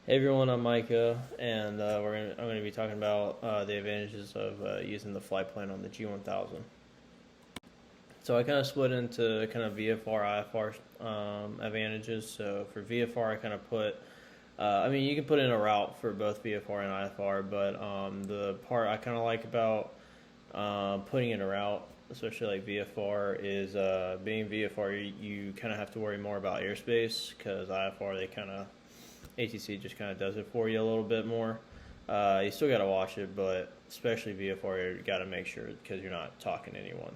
Hey everyone, I'm Micah, and I'm gonna be talking about the advantages of using the flight plan on the G1000. So I kind of split into kind of VFR, IFR advantages. So for VFR, I kind of put, you can put in a route for both VFR and IFR, but the part I kind of like about putting in a route, especially like VFR, is being VFR, you kind of have to worry more about airspace because IFR ATC just kind of does it for you a little bit more. You still got to watch it, but especially VFR, you got to make sure because you're not talking to anyone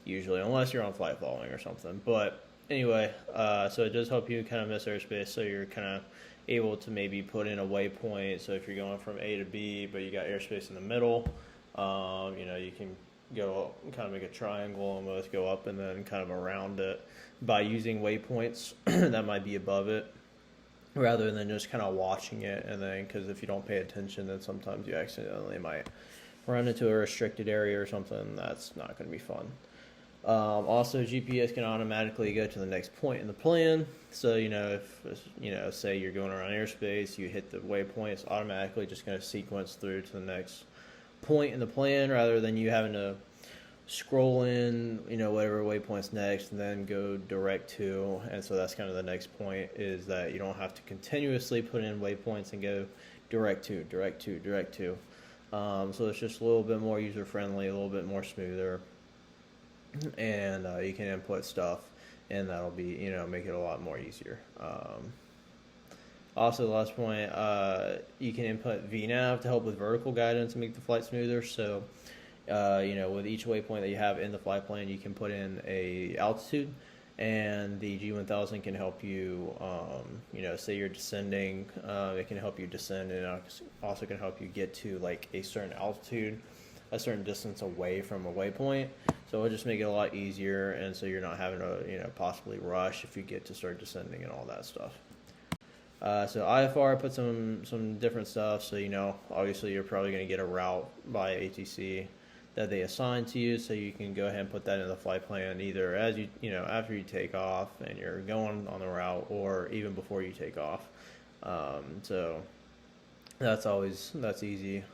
usually, unless you're on flight following or something. But anyway, so it does help you kind of miss airspace, so you're kind of able to maybe put in a waypoint. So if you're going from A to B, but you got airspace in the middle, you can go kind of make a triangle, almost go up and then kind of around it by using waypoints that might be above it, rather than just kind of watching it. And then because if you don't pay attention, then sometimes you accidentally might run into a restricted area or something. That's not going to be fun. Also, GPS can automatically go to the next point in the plan. So if say you're going around airspace, you hit the waypoint, it's automatically just going to sequence through to the next point in the plan, rather than you having to scroll in, whatever waypoint's next and then go direct to. And so that's kind of the next point, is that you don't have to continuously put in waypoints and go direct to. So it's just a little bit more user friendly, a little bit more smoother, and you can input stuff, and that'll be make it a lot more easier. Also, the last point, you can input VNAV to help with vertical guidance and make the flight smoother. So with each waypoint that you have in the flight plan, you can put in a altitude, and the G1000 can help you, say you're descending, it can help you descend, and it also can help you get to like a certain altitude, a certain distance away from a waypoint. So it'll just make it a lot easier, and so you're not having to, possibly rush if you get to start descending and all that stuff. So IFR put some different stuff. So obviously you're probably going to get a route by ATC that they assign to you, so you can go ahead and put that in the flight plan, either as after you take off and you're going on the route, or even before you take off. So that's easy.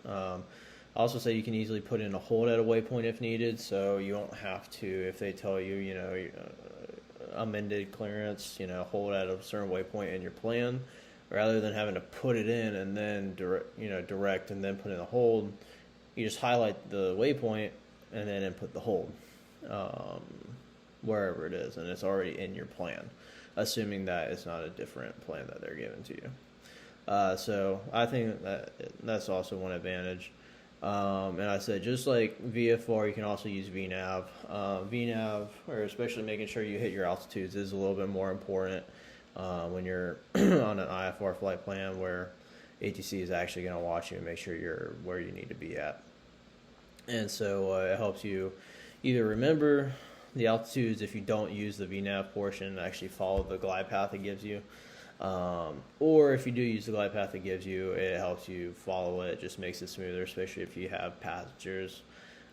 Also say you can easily put in a hold at a waypoint if needed, so you don't have to, if they tell you amended clearance, hold at a certain waypoint in your plan, rather than having to put it in and then direct and then put in a hold. You just highlight the waypoint and then input the hold wherever it is, and it's already in your plan, assuming that it's not a different plan that they're giving to you. So I think that's also one advantage. And I said, just like VFR, you can also use VNAV. VNAV, or especially making sure you hit your altitudes, is a little bit more important when you're on an IFR flight plan, where ATC is actually going to watch you and make sure you're where you need to be at. And so it helps you either remember the altitudes if you don't use the VNAV portion and actually follow the glide path it gives you. Or if you do use the glide path it gives you, it helps you follow it. It just makes it smoother, especially if you have passengers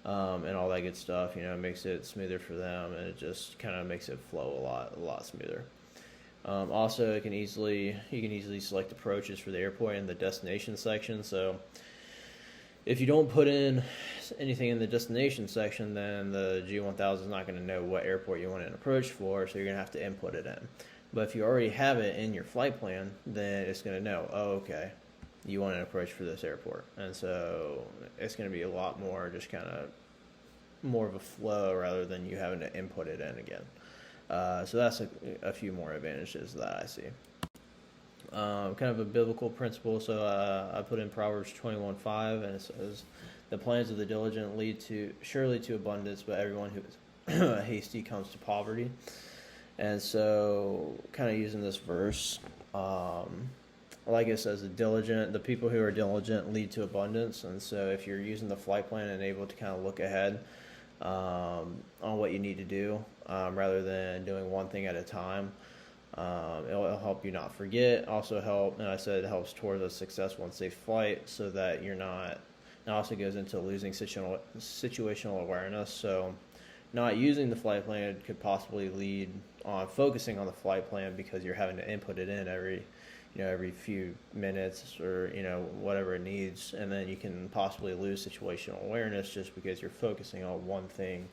and all that good stuff. It makes it smoother for them, and it just kind of makes it flow a lot smoother. Also, you can easily select approaches for the airport in the destination section. So if you don't put in anything in the destination section, then the G1000 is not going to know what airport you want an approach for, so you're going to have to input it in. But if you already have it in your flight plan, then it's going to know, oh, okay, you want an approach for this airport. And so it's going to be a lot more, just kind of more of a flow, rather than you having to input it in again. So that's a few more advantages that I see. Kind of a biblical principle. So I put in Proverbs 21:5, and it says, "The plans of the diligent lead surely to abundance, but everyone who is hasty comes to poverty." And so, kind of using this verse, like it says, the people who are diligent lead to abundance. And so, if you're using the flight plan and able to kind of look ahead on what you need to do, rather than doing one thing at a time, it'll help you not forget. Also and I said it helps towards a successful and safe flight, so that you're not. It also goes into losing situational awareness. So not using the flight plan could possibly lead on focusing on the flight plan, because you're having to input it in every every few minutes or, whatever it needs. And then you can possibly lose situational awareness just because you're focusing on one thing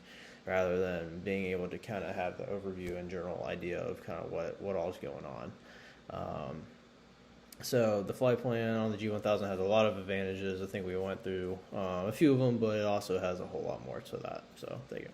rather than being able to kind of have the overview and general idea of kind of what all is going on. So the flight plan on the G1000 has a lot of advantages. I think we went through a few of them, but it also has a whole lot more to that. So there you go.